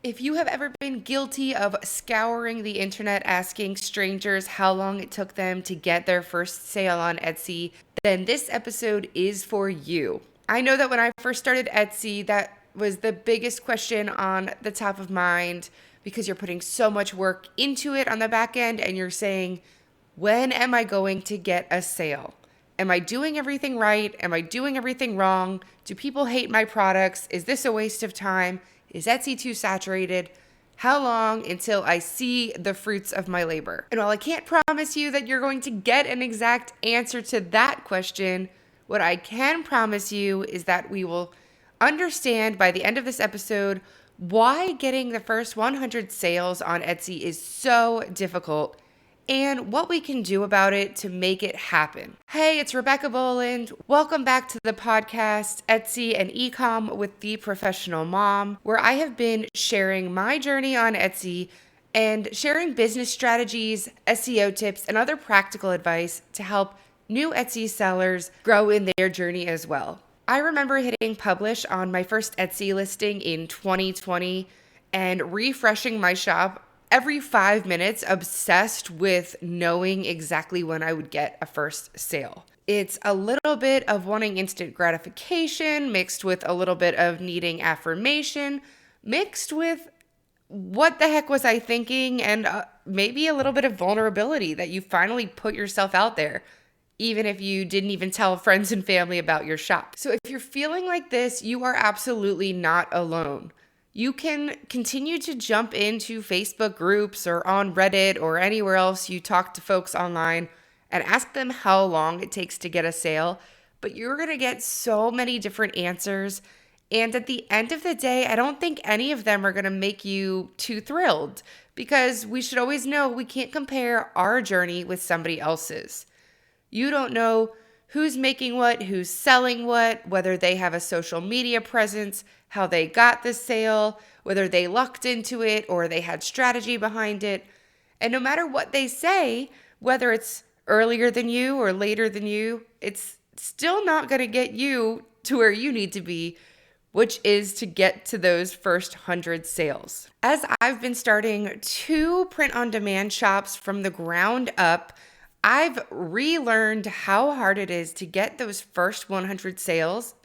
If you have ever been guilty of scouring the internet asking strangers how long it took them to get their first sale on Etsy, then this episode is for you. I know that when I first started Etsy, that was the biggest question on the top of mind because you're putting so much work into it on the back end and you're saying, when am I going to get a sale? Am I doing everything right? Am I doing everything wrong? Do people hate my products? Is this a waste of time? Is Etsy too saturated? How long until I see the fruits of my labor? And while I can't promise you that you're going to get an exact answer to that question, what I can promise you is that we will understand by the end of this episode why getting the first 100 sales on Etsy is so difficult and what we can do about it to make it happen. Hey, it's Rebecca Boland. Welcome back to the podcast, Etsy and Ecom with the Professional Mom, where I have been sharing my journey on Etsy and sharing business strategies, SEO tips, and other practical advice to help new Etsy sellers grow in their journey as well. I remember hitting publish on my first Etsy listing in 2020 and refreshing my shop every 5 minutes, obsessed with knowing exactly when I would get a first sale. It's a little bit of wanting instant gratification mixed with a little bit of needing affirmation, mixed with what the heck was I thinking, and maybe a little bit of vulnerability that you finally put yourself out there, even if you didn't even tell friends and family about your shop. So if you're feeling like this, you are absolutely not alone. You can continue to jump into Facebook groups or on Reddit or anywhere else you talk to folks online and ask them how long it takes to get a sale, but you're going to get so many different answers. And at the end of the day, I don't think any of them are going to make you too thrilled because we should always know we can't compare our journey with somebody else's. You don't know who's making what, who's selling what, whether they have a social media presence, how they got the sale, whether they lucked into it or they had strategy behind it. And no matter what they say, whether it's earlier than you or later than you, it's still not going to get you to where you need to be, which is to get to those first 100 sales. As I've been starting 2 print-on-demand shops from the ground up, I've relearned how hard it is to get those first 100 sales.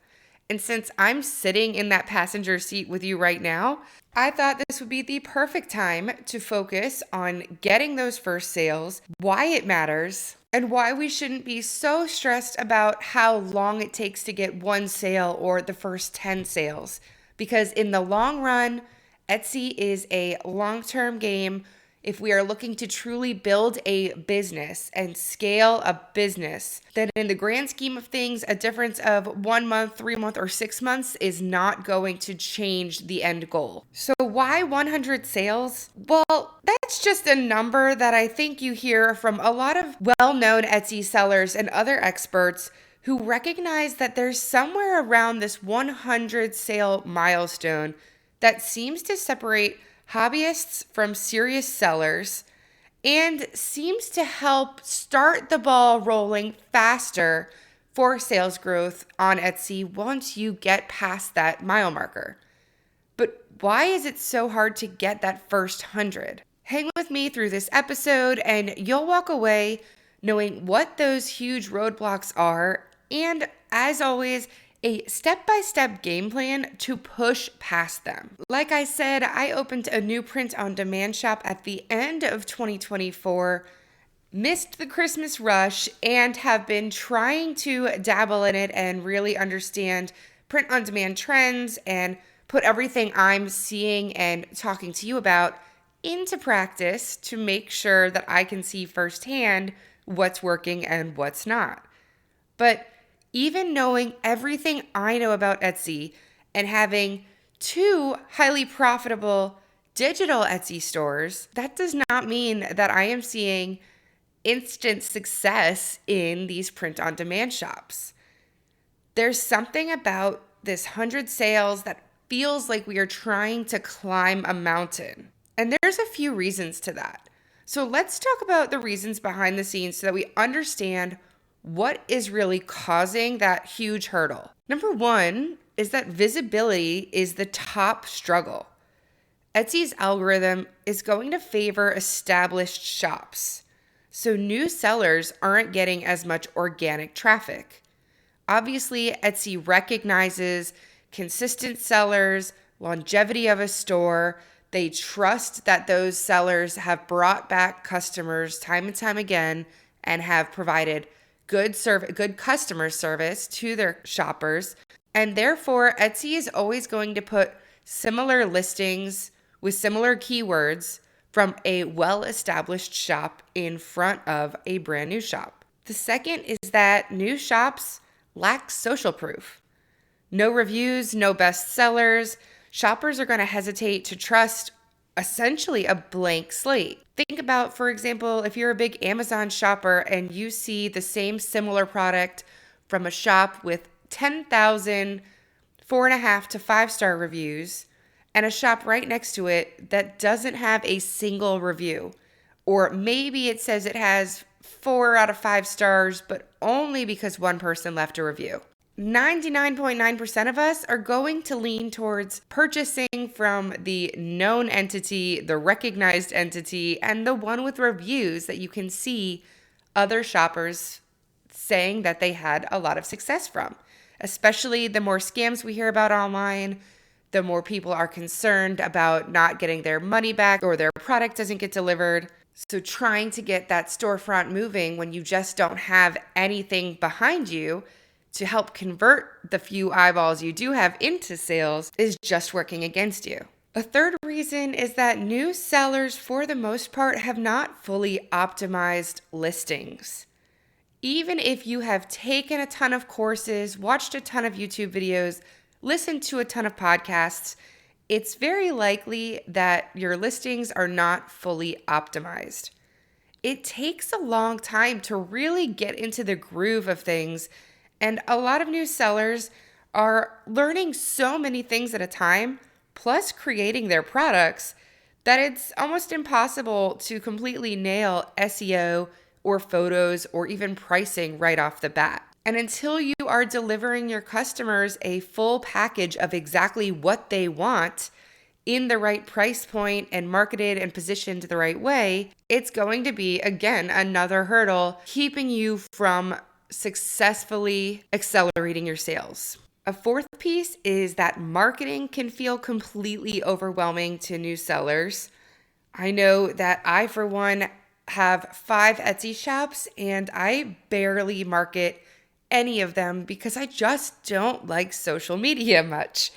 And since I'm sitting in that passenger seat with you right now, I thought this would be the perfect time to focus on getting those first sales, why it matters, and why we shouldn't be so stressed about how long it takes to get one sale or the first 10 sales. Because in the long run, Etsy is a long-term game. If we are looking to truly build a business and scale a business, then in the grand scheme of things, a difference of 1 month, 3 months, or 6 months is not going to change the end goal. So why 100 sales? Well, that's just a number that I think you hear from a lot of well-known Etsy sellers and other experts who recognize that there's somewhere around this 100 sale milestone that seems to separate hobbyists from serious sellers and seems to help start the ball rolling faster for sales growth on Etsy once you get past that mile marker. But why is it so hard to get that first 100? Hang with me through this episode and you'll walk away knowing what those huge roadblocks are and, as always, a step-by-step game plan to push past them. Like I said, I opened a new print-on-demand shop at the end of 2024, missed the Christmas rush, and have been trying to dabble in it and really understand print-on-demand trends and put everything I'm seeing and talking to you about into practice to make sure that I can see firsthand what's working and what's not. But even knowing everything I know about Etsy and having 2 highly profitable digital Etsy stores, that does not mean that I am seeing instant success in these print-on-demand shops. There's something about this 100 sales that feels like we are trying to climb a mountain. And there's a few reasons to that. So let's talk about the reasons behind the scenes so that we understand what is really causing that huge hurdle. Number 1 is that visibility is the top struggle. Etsy's algorithm is going to favor established shops, so new sellers aren't getting as much organic traffic. Obviously, Etsy recognizes consistent sellers, longevity of a store. They trust that those sellers have brought back customers time and time again and have provided good customer service to their shoppers. And therefore, Etsy is always going to put similar listings with similar keywords from a well-established shop in front of a brand new shop. The second is that new shops lack social proof. No reviews, no bestsellers. Shoppers are going to hesitate to trust essentially a blank slate. Think about, for example, if you're a big Amazon shopper and you see the same similar product from a shop with 10,000 4.5 to 5-star reviews and a shop right next to it that doesn't have a single review. Or maybe it says it has 4 out of 5 stars, but only because one person left a review. 99.9% of us are going to lean towards purchasing from the known entity, the recognized entity, and the one with reviews that you can see other shoppers saying that they had a lot of success from. Especially the more scams we hear about online, the more people are concerned about not getting their money back or their product doesn't get delivered. So trying to get that storefront moving when you just don't have anything behind you to help convert the few eyeballs you do have into sales is just working against you. A third reason is that new sellers, for the most part, have not fully optimized listings. Even if you have taken a ton of courses, watched a ton of YouTube videos, listened to a ton of podcasts, it's very likely that your listings are not fully optimized. It takes a long time to really get into the groove of things, and a lot of new sellers are learning so many things at a time, plus creating their products, that it's almost impossible to completely nail SEO or photos or even pricing right off the bat. And until you are delivering your customers a full package of exactly what they want in the right price point and marketed and positioned the right way, it's going to be, again, another hurdle keeping you from successfully accelerating your sales. A fourth piece is that marketing can feel completely overwhelming to new sellers. I know that I, for one, have 5 Etsy shops and I barely market any of them because I just don't like social media much.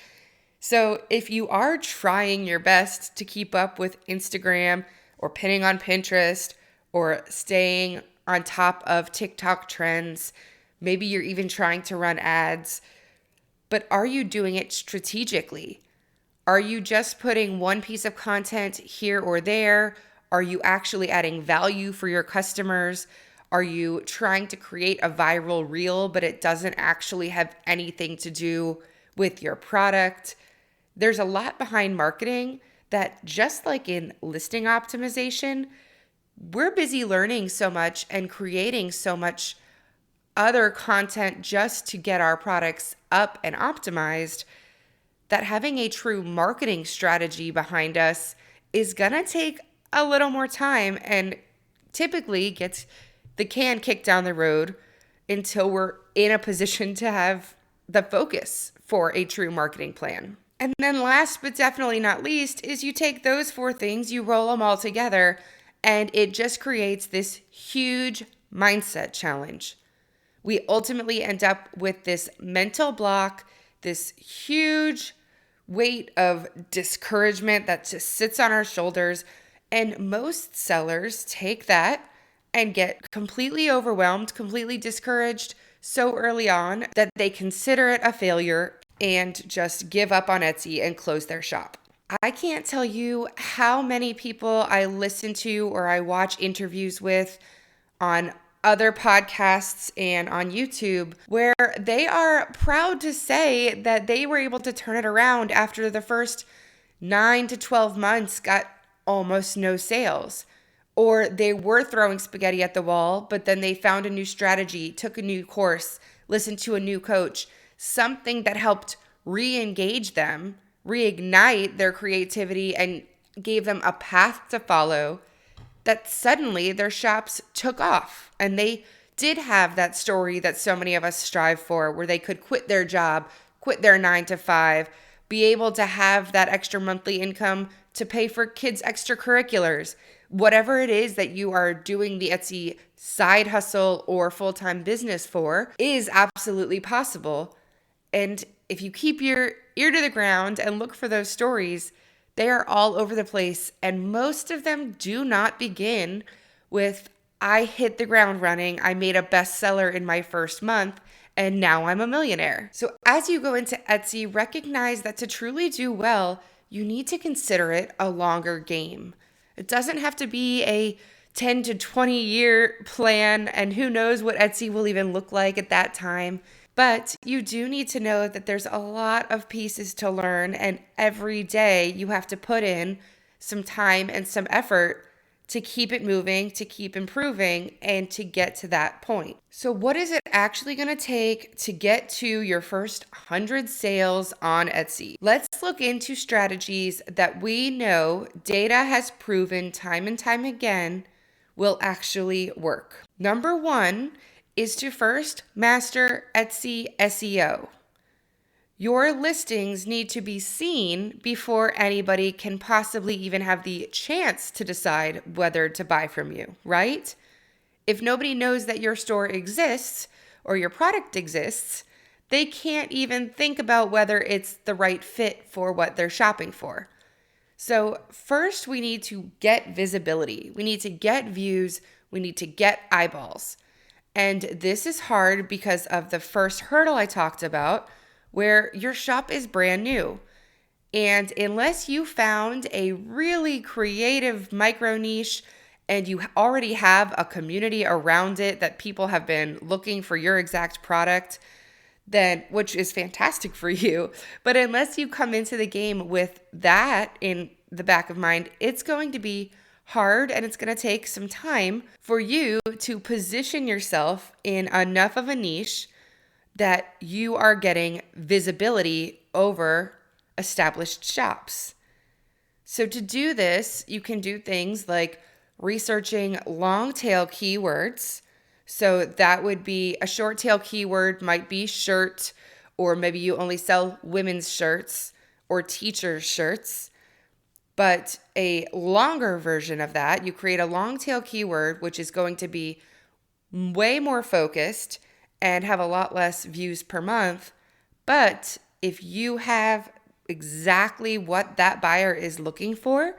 So if you are trying your best to keep up with Instagram or pinning on Pinterest or staying on top of TikTok trends, maybe you're even trying to run ads, but are you doing it strategically? Are you just putting one piece of content here or there? Are you actually adding value for your customers? Are you trying to create a viral reel, but it doesn't actually have anything to do with your product? There's a lot behind marketing that, just like in listing optimization, we're busy learning so much and creating so much other content just to get our products up and optimized that having a true marketing strategy behind us is going to take a little more time and typically gets the can kicked down the road until we're in a position to have the focus for a true marketing plan. And then last but definitely not least is you take those 4 things, you roll them all together, and it just creates this huge mindset challenge. We ultimately end up with this mental block, this huge weight of discouragement that just sits on our shoulders. And most sellers take that and get completely overwhelmed, completely discouraged so early on that they consider it a failure and just give up on Etsy and close their shop. I can't tell you how many people I listen to or I watch interviews with on other podcasts and on YouTube where they are proud to say that they were able to turn it around after the first 9 to 12 months got almost no sales. Or they were throwing spaghetti at the wall, but then they found a new strategy, took a new course, listened to a new coach, something that helped re-engage them, reignite their creativity, and gave them a path to follow, that suddenly their shops took off. And they did have that story that so many of us strive for, where they could quit their job, quit their 9 to 5, be able to have that extra monthly income to pay for kids' extracurriculars. Whatever it is that you are doing the Etsy side hustle or full-time business for is absolutely possible. And if you keep your ear to the ground and look for those stories, they are all over the place. And most of them do not begin with, I hit the ground running, I made a bestseller in my first month, and now I'm a millionaire. So as you go into Etsy, recognize that to truly do well, you need to consider it a longer game. It doesn't have to be a 10 to 20 year plan, and who knows what Etsy will even look like at that time. But you do need to know that there's a lot of pieces to learn, and every day you have to put in some time and some effort to keep it moving, to keep improving, and to get to that point. So what is it actually going to take to get to your first 100 sales on Etsy? Let's look into strategies that we know data has proven time and time again will actually work. Number 1 is to first master Etsy SEO. Your listings need to be seen before anybody can possibly even have the chance to decide whether to buy from you, right? If nobody knows that your store exists or your product exists, they can't even think about whether it's the right fit for what they're shopping for. So first, we need to get visibility. We need to get views. We need to get eyeballs. And this is hard because of the first hurdle I talked about, where your shop is brand new. And unless you found a really creative micro niche and you already have a community around it that people have been looking for your exact product, then, which is fantastic for you, but unless you come into the game with that in the back of mind, it's going to be hard, and it's going to take some time for you to position yourself in enough of a niche that you are getting visibility over established shops. So to do this, you can do things like researching long tail keywords. So that would be a short tail keyword, might be shirt, or maybe you only sell women's shirts or teachers' shirts. But a longer version of that, you create a long tail keyword, which is going to be way more focused and have a lot less views per month. But if you have exactly what that buyer is looking for,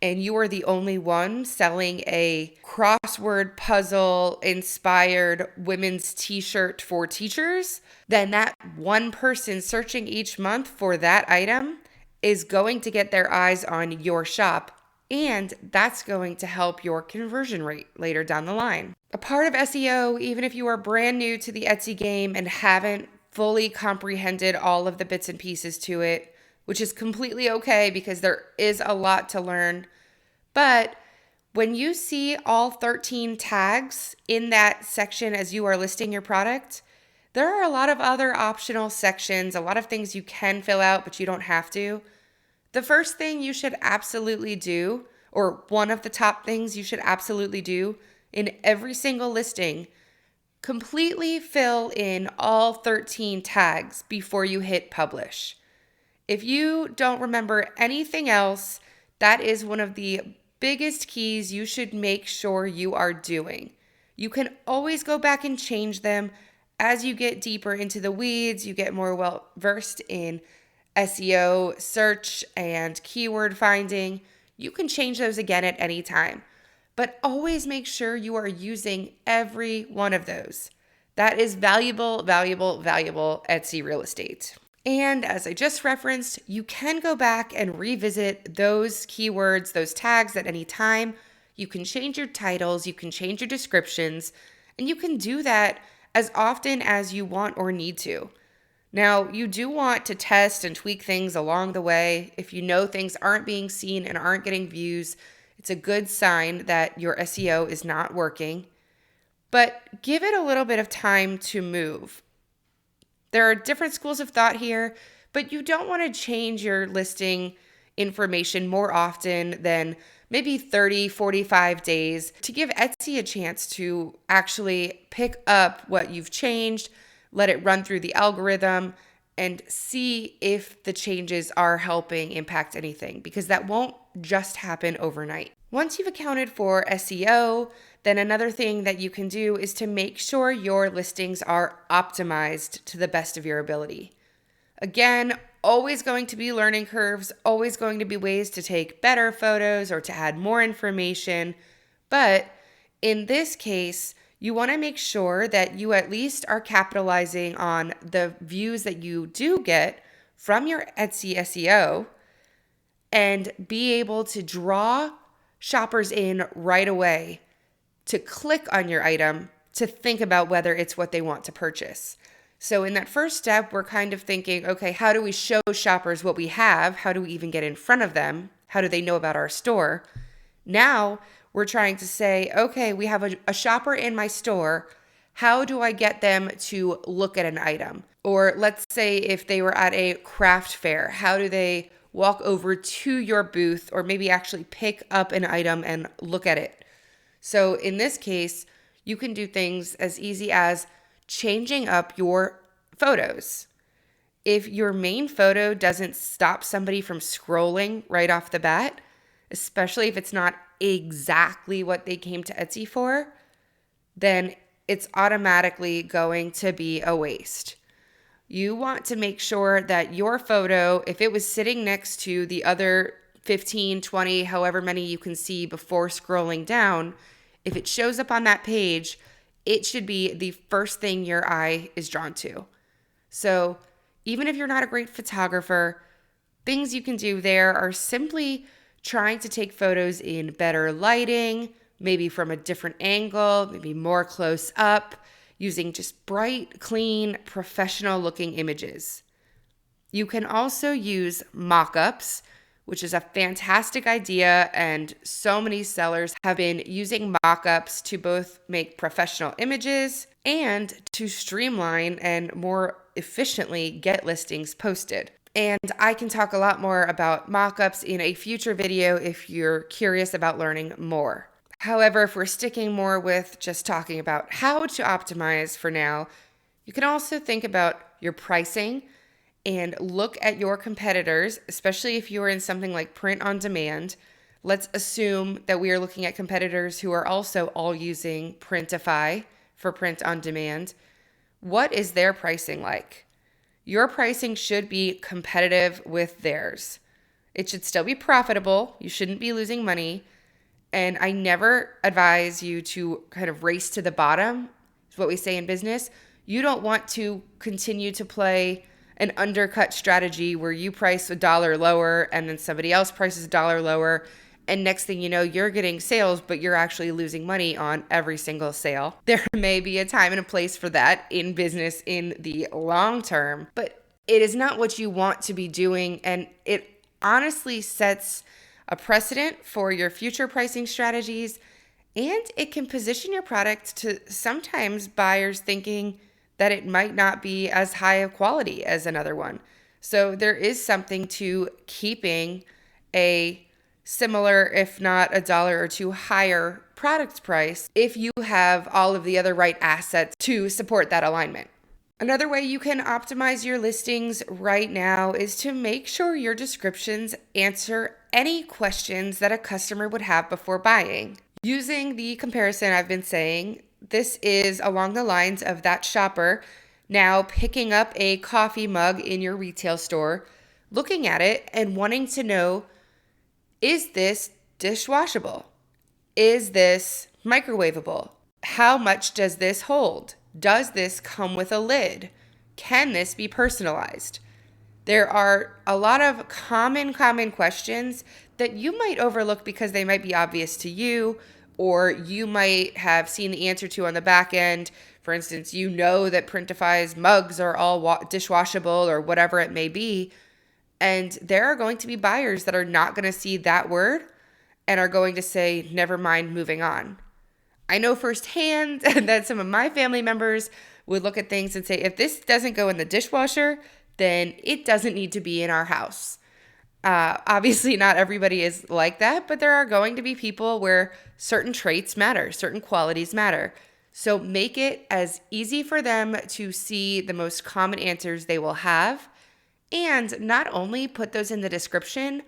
and you are the only one selling a crossword puzzle inspired women's t-shirt for teachers, then that one person searching each month for that item is going to get their eyes on your shop, and that's going to help your conversion rate later down the line. A part of SEO, even if you are brand new to the Etsy game and haven't fully comprehended all of the bits and pieces to it, which is completely okay because there is a lot to learn, but when you see all 13 tags in that section as you are listing your product, there are a lot of other optional sections, a lot of things you can fill out, but you don't have to. The first thing you should absolutely do, or one of the top things you should absolutely do in every single listing, completely fill in all 13 tags before you hit publish. If you don't remember anything else, that is one of the biggest keys you should make sure you are doing. You can always go back and change them as you get deeper into the weeds, you get more well versed in SEO, search, and keyword finding. You can change those again at any time, but always make sure you are using every one of those. That is valuable, valuable, valuable Etsy real estate. And as I just referenced, you can go back and revisit those keywords, those tags at any time. You can change your titles, you can change your descriptions, and you can do that as often as you want or need to. Now, you do want to test and tweak things along the way. If you know things aren't being seen and aren't getting views, it's a good sign that your SEO is not working. But give it a little bit of time to move. There are different schools of thought here, but you don't want to change your listing information more often than maybe 30, 45 days to give Etsy a chance to actually pick up what you've changed, let it run through the algorithm, and see if the changes are helping impact anything, because that won't just happen overnight. Once you've accounted for SEO, then another thing that you can do is to make sure your listings are optimized to the best of your ability. Again, always going to be learning curves, always going to be ways to take better photos or to add more information. But in this case, you want to make sure that you at least are capitalizing on the views that you do get from your Etsy SEO and be able to draw shoppers in right away to click on your item to think about whether it's what they want to purchase. So in that first step, we're kind of thinking, okay, how do we show shoppers what we have? How do we even get in front of them? How do they know about our store? Now we're trying to say, okay, we have a shopper in my store. How do I get them to look at an item? Or let's say if they were at a craft fair, how do they walk over to your booth or maybe actually pick up an item and look at it? So in this case, you can do things as easy as changing up your photos. If your main photo doesn't stop somebody from scrolling right off the bat, especially if it's not exactly what they came to Etsy for, then it's automatically going to be a waste. You want to make sure that your photo, if it was sitting next to the other 15, 20, however many you can see before scrolling down, if it shows up on that page, it should be the first thing your eye is drawn to. So even if you're not a great photographer, things you can do there are simply trying to take photos in better lighting, maybe from a different angle, maybe more close up, using just bright, clean, professional looking images. You can also use mock-ups, which is a fantastic idea, and so many sellers have been using mock-ups to both make professional images and to streamline and more efficiently get listings posted. And I can talk a lot more about mock-ups in a future video if you're curious about learning more. However, if we're sticking more with just talking about how to optimize for now, you can also think about your pricing and look at your competitors, especially if you're in something like print on demand. Let's assume that we are looking at competitors who are also all using Printify for print on demand. What is their pricing like? Your pricing should be competitive with theirs. It should still be profitable. You shouldn't be losing money. And I never advise you to kind of race to the bottom. It's what we say in business. You don't want to continue to play an undercut strategy where you price $1 lower and then somebody else prices $1 lower. And next thing you know, you're getting sales, but you're actually losing money on every single sale. There may be a time and a place for that in business in the long term, but it is not what you want to be doing. And it honestly sets a precedent for your future pricing strategies. And it can position your product to sometimes buyers thinking that it might not be as high of quality as another one. So there is something to keeping a similar, if not $1 or $2 higher product price if you have all of the other right assets to support that alignment. Another way you can optimize your listings right now is to make sure your descriptions answer any questions that a customer would have before buying. Using the comparison I've been saying, this is along the lines of that shopper now picking up a coffee mug in your retail store, looking at it and wanting to know, is this dishwashable? Is this microwavable? How much does this hold? Does this come with a lid? Can this be personalized? There are a lot of common questions that you might overlook because they might be obvious to you, or you might have seen the answer to on the back end. For instance, you know that Printify's mugs are all dishwashable or whatever it may be. And there are going to be buyers that are not going to see that word and are going to say, never mind, moving on. I know firsthand that some of my family members would look at things and say, if this doesn't go in the dishwasher, then it doesn't need to be in our house. Obviously, not everybody is like that, but there are going to be people where certain traits matter, certain qualities matter. So make it as easy for them to see the most common answers they will have. And not only put those in the description,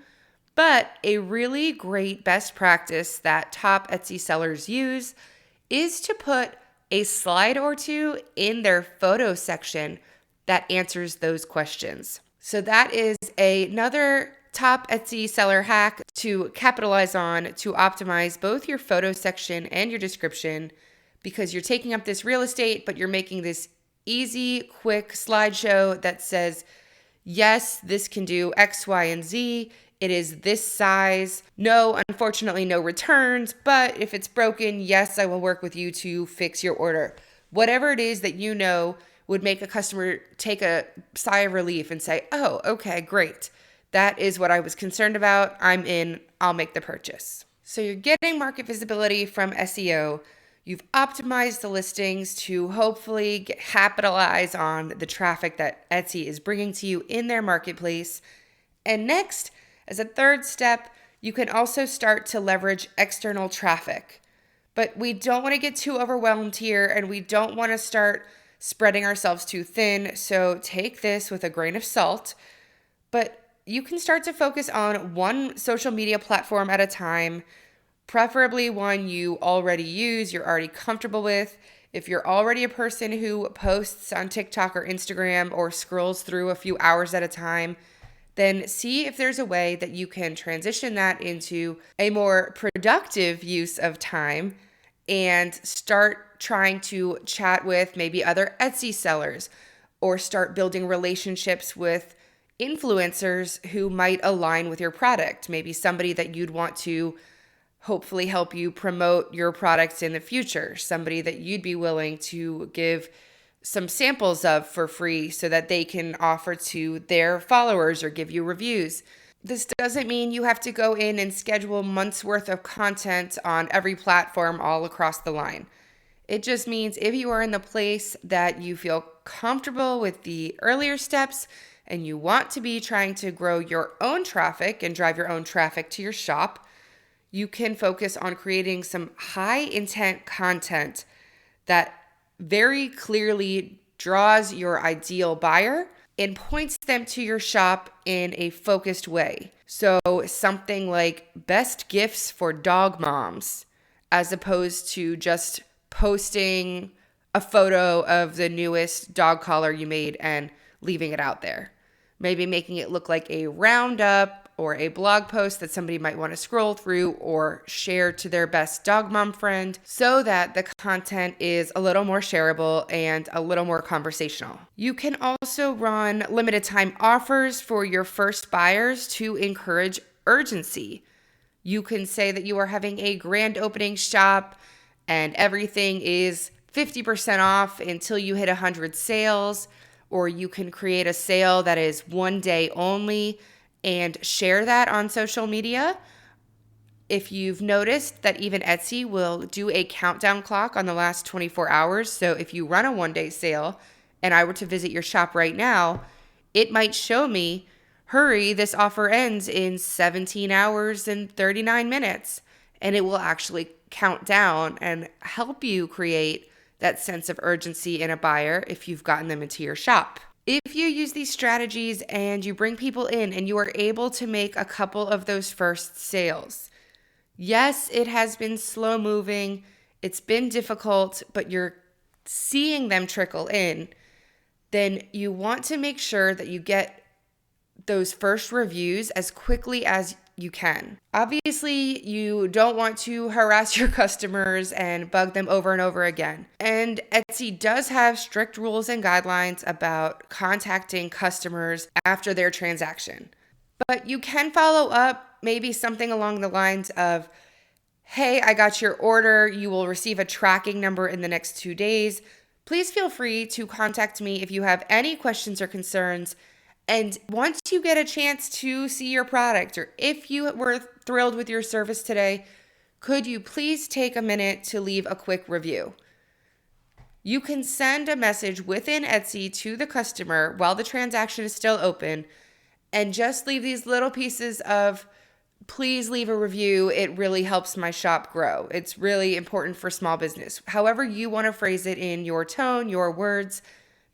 but a really great best practice that top Etsy sellers use is to put a slide or two in their photo section that answers those questions. So that is another top Etsy seller hack to capitalize on to optimize both your photo section and your description, because you're taking up this real estate, but you're making this easy, quick slideshow that says, yes, this can do X, Y, and Z. It is this size. No, unfortunately, no returns, but if it's broken, yes, I will work with you to fix your order. Whatever it is that you know would make a customer take a sigh of relief and say, oh, okay, great. That is what I was concerned about. I'm in. I'll make the purchase. So you're getting market visibility from SEO. You've optimized the listings to hopefully capitalize on the traffic that Etsy is bringing to you in their marketplace. And next, as a third step, you can also start to leverage external traffic. But we don't want to get too overwhelmed here, and we don't want to start spreading ourselves too thin. So take this with a grain of salt. But you can start to focus on one social media platform at a time, preferably one you already use, you're already comfortable with. If you're already a person who posts on TikTok or Instagram or scrolls through a few hours at a time, then see if there's a way that you can transition that into a more productive use of time and start trying to chat with maybe other Etsy sellers or start building relationships with influencers who might align with your product. Maybe somebody that you'd want to hopefully help you promote your products in the future, somebody that you'd be willing to give some samples of for free so that they can offer to their followers or give you reviews. This doesn't mean you have to go in and schedule months worth of content on every platform all across the line. It just means if you are in the place that you feel comfortable with the earlier steps and you want to be trying to grow your own traffic and drive your own traffic to your shop, you can focus on creating some high intent content that very clearly draws your ideal buyer and points them to your shop in a focused way. So something like best gifts for dog moms, as opposed to just posting a photo of the newest dog collar you made and leaving it out there. Maybe making it look like a roundup or a blog post that somebody might want to scroll through or share to their best dog mom friend so that the content is a little more shareable and a little more conversational. You can also run limited time offers for your first buyers to encourage urgency. You can say that you are having a grand opening shop and everything is 50% off until you hit 100 sales, or you can create a sale that is one day only and share that on social media. If you've noticed that even Etsy will do a countdown clock on the last 24 hours. So if you run a one-day sale and I were to visit your shop right now, it might show me, hurry, this offer ends in 17 hours and 39 minutes. And it will actually count down and help you create that sense of urgency in a buyer if you've gotten them into your shop. If you use these strategies and you bring people in and you are able to make a couple of those first sales, yes, it has been slow moving, it's been difficult, but you're seeing them trickle in, then you want to make sure that you get those first reviews as quickly as you can. Obviously, you don't want to harass your customers and bug them over and over again. And Etsy does have strict rules and guidelines about contacting customers after their transaction. But you can follow up maybe something along the lines of, hey, I got your order. You will receive a tracking number in the next 2 days. Please feel free to contact me if you have any questions or concerns. And once you get a chance to see your product, or if you were thrilled with your service today, could you please take a minute to leave a quick review? You can send a message within Etsy to the customer while the transaction is still open and just leave these little pieces of please leave a review. It really helps my shop grow. It's really important for small business. However you want to phrase it in your tone, your words,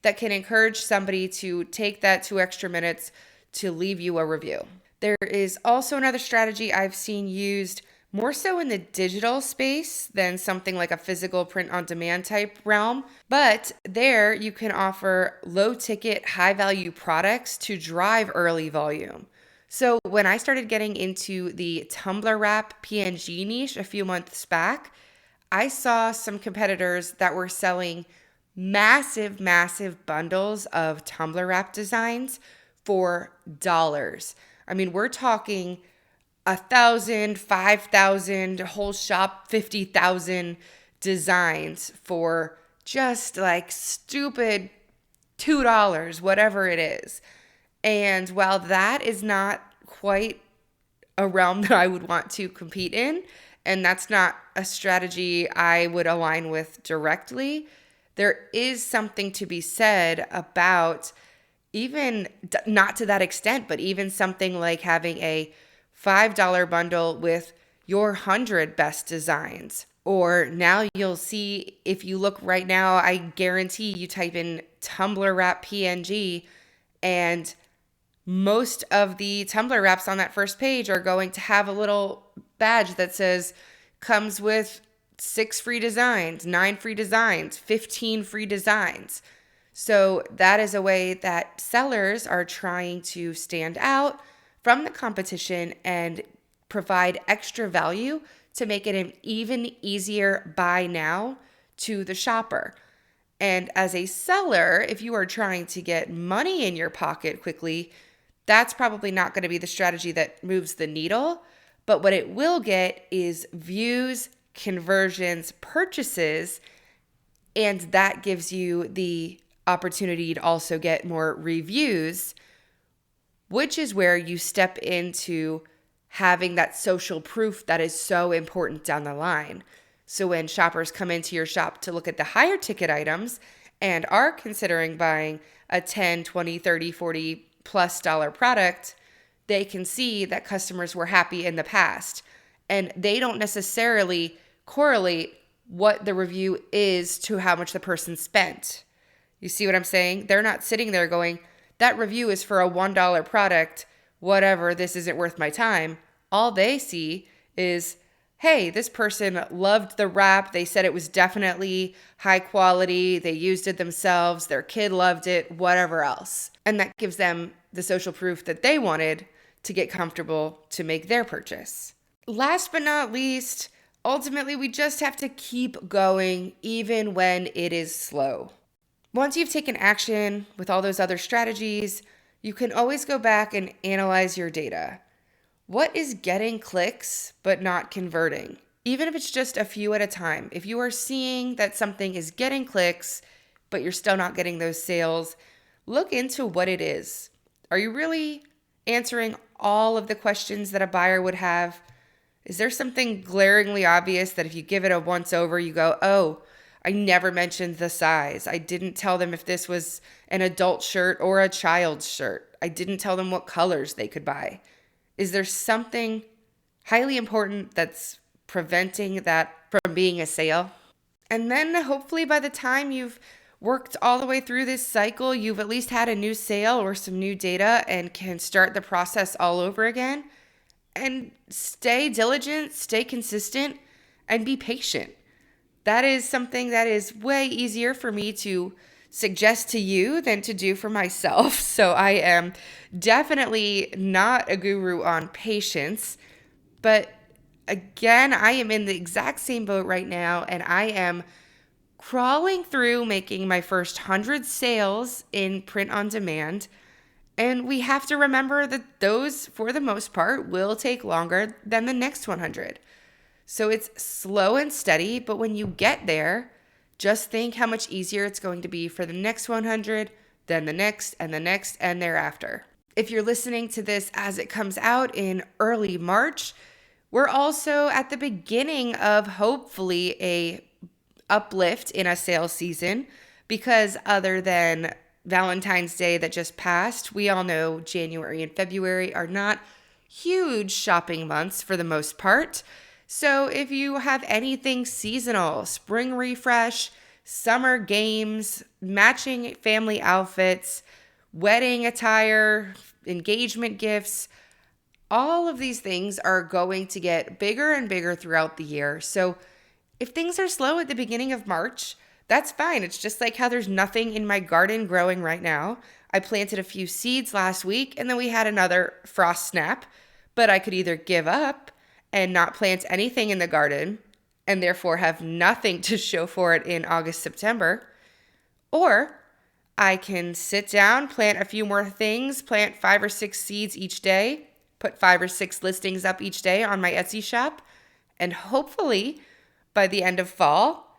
that can encourage somebody to take that 2 extra minutes to leave you a review. There is also another strategy I've seen used more so in the digital space than something like a physical print on demand type realm. But there you can offer low ticket, high value products to drive early volume. So when I started getting into the tumbler wrap PNG niche a few months back, I saw some competitors that were selling massive, massive bundles of tumbler wrap designs for dollars. I mean, we're talking 1,000, 5,000, whole shop 50,000 designs for just like stupid $2, whatever it is. And while that is not quite a realm that I would want to compete in, and that's not a strategy I would align with directly, there is something to be said about even not to that extent, but even something like having a $5 bundle with your 100 best designs. Or now you'll see, if you look right now, I guarantee you type in tumbler wrap PNG, and most of the tumbler wraps on that first page are going to have a little badge that says comes with 6 free designs, 9 free designs, 15 free designs. So that is a way that sellers are trying to stand out from the competition and provide extra value to make it an even easier buy now to the shopper. And as a seller, if you are trying to get money in your pocket quickly, that's probably not going to be the strategy that moves the needle. But what it will get is views, conversions, purchases, and that gives you the opportunity to also get more reviews, which is where you step into having that social proof that is so important down the line. So when shoppers come into your shop to look at the higher ticket items and are considering buying a 10, 20, 30, 40 plus dollar product, they can see that customers were happy in the past. And they don't necessarily correlate what the review is to how much the person spent. You see what I'm saying? They're not sitting there going, that review is for a $1 product, whatever, this isn't worth my time. All they see is, hey, this person loved the wrap. They said it was definitely high quality. They used it themselves. Their kid loved it, whatever else. And that gives them the social proof that they wanted to get comfortable to make their purchase. Last but not least, ultimately, we just have to keep going even when it is slow. Once you've taken action with all those other strategies, you can always go back and analyze your data. What is getting clicks but not converting? Even if it's just a few at a time. If you are seeing that something is getting clicks but you're still not getting those sales, look into what it is. Are you really answering all of the questions that a buyer would have? Is there something glaringly obvious that if you give it a once over, you go, oh, I never mentioned the size. I didn't tell them if this was an adult shirt or a child's shirt. I didn't tell them what colors they could buy. Is there something highly important that's preventing that from being a sale? And then hopefully by the time you've worked all the way through this cycle, you've at least had a new sale or some new data and can start the process all over again. And stay diligent, stay consistent, and be patient. That is something that is way easier for me to suggest to you than to do for myself. So I am definitely not a guru on patience. But again, I am in the exact same boat right now, and I am crawling through making my first 100 sales in print on demand. And we have to remember that those, for the most part, will take longer than the next 100. So it's slow and steady, but when you get there, just think how much easier it's going to be for the next 100, then the next, and the next, and thereafter. If you're listening to this as it comes out in early March, we're also at the beginning of hopefully a uplift in a sales season, because other than Valentine's Day that just passed. We all know January and February are not huge shopping months for the most part. So if you have anything seasonal, spring refresh, summer games, matching family outfits, wedding attire, engagement gifts, all of these things are going to get bigger and bigger throughout the year. So if things are slow at the beginning of March, that's fine. It's just like how there's nothing in my garden growing right now. I planted a few seeds last week and then we had another frost snap, but I could either give up and not plant anything in the garden and therefore have nothing to show for it in August, September, or I can sit down, plant a few more things, plant 5 or 6 seeds each day, put 5 or 6 listings up each day on my Etsy shop, and hopefully by the end of fall,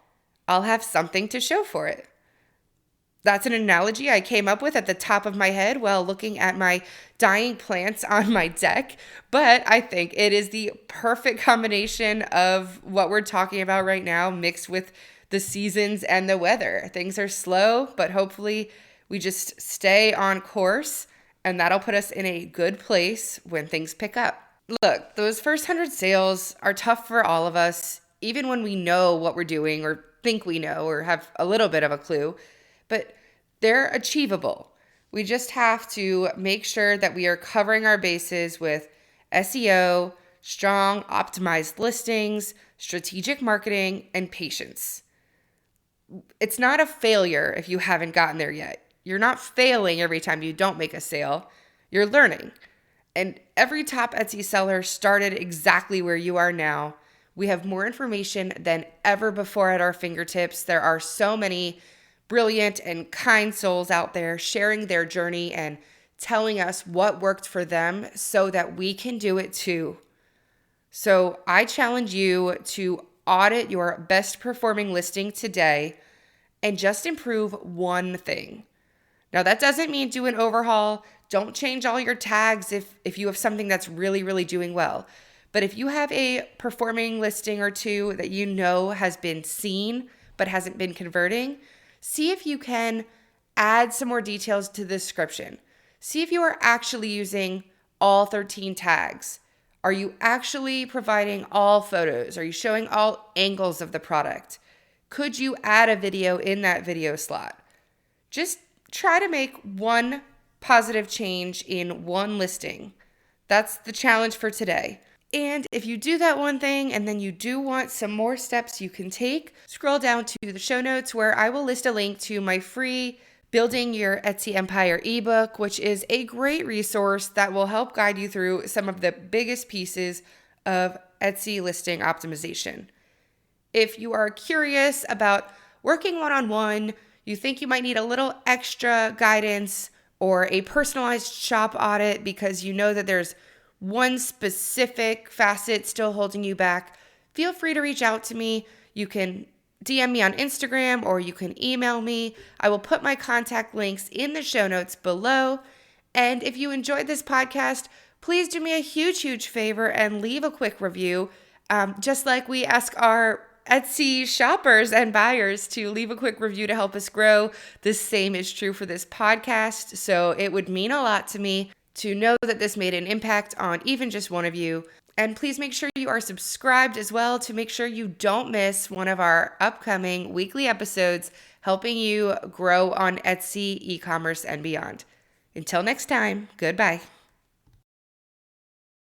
I'll have something to show for it. That's an analogy I came up with at the top of my head while looking at my dying plants on my deck, but I think it is the perfect combination of what we're talking about right now mixed with the seasons and the weather. Things are slow, but hopefully we just stay on course and that'll put us in a good place when things pick up. Look, those first 100 sales are tough for all of us, even when we know what we're doing or think we know or have a little bit of a clue, but they're achievable. We just have to make sure that we are covering our bases with SEO, strong, optimized listings, strategic marketing, and patience. It's not a failure if you haven't gotten there yet. You're not failing every time you don't make a sale. You're learning. And every top Etsy seller started exactly where you are now. We have more information than ever before at our fingertips. There are so many brilliant and kind souls out there sharing their journey and telling us what worked for them so that we can do it too. So I challenge you to audit your best performing listing today and just improve one thing. Now, that doesn't mean do an overhaul. Don't change all your tags if you have something that's really, really doing well. But if you have a performing listing or two that you know has been seen but hasn't been converting, see if you can add some more details to the description. See if you are actually using all 13 tags. Are you actually providing all photos? Are you showing all angles of the product? Could you add a video in that video slot? Just try to make one positive change in one listing. That's the challenge for today. And if you do that one thing and then you do want some more steps you can take, scroll down to the show notes where I will list a link to my free Building Your Etsy Empire ebook, which is a great resource that will help guide you through some of the biggest pieces of Etsy listing optimization. If you are curious about working one-on-one, you think you might need a little extra guidance or a personalized shop audit because you know that there's one specific facet still holding you back, feel free to reach out to me. You can DM me on Instagram or you can email me. I will put my contact links in the show notes below. And if you enjoyed this podcast, please do me a huge, huge favor and leave a quick review. Just like we ask our Etsy shoppers and buyers to leave a quick review to help us grow, the same is true for this podcast. So it would mean a lot to me to know that this made an impact on even just one of you. And please make sure you are subscribed as well to make sure you don't miss one of our upcoming weekly episodes helping you grow on Etsy, e-commerce, and beyond. Until next time, goodbye.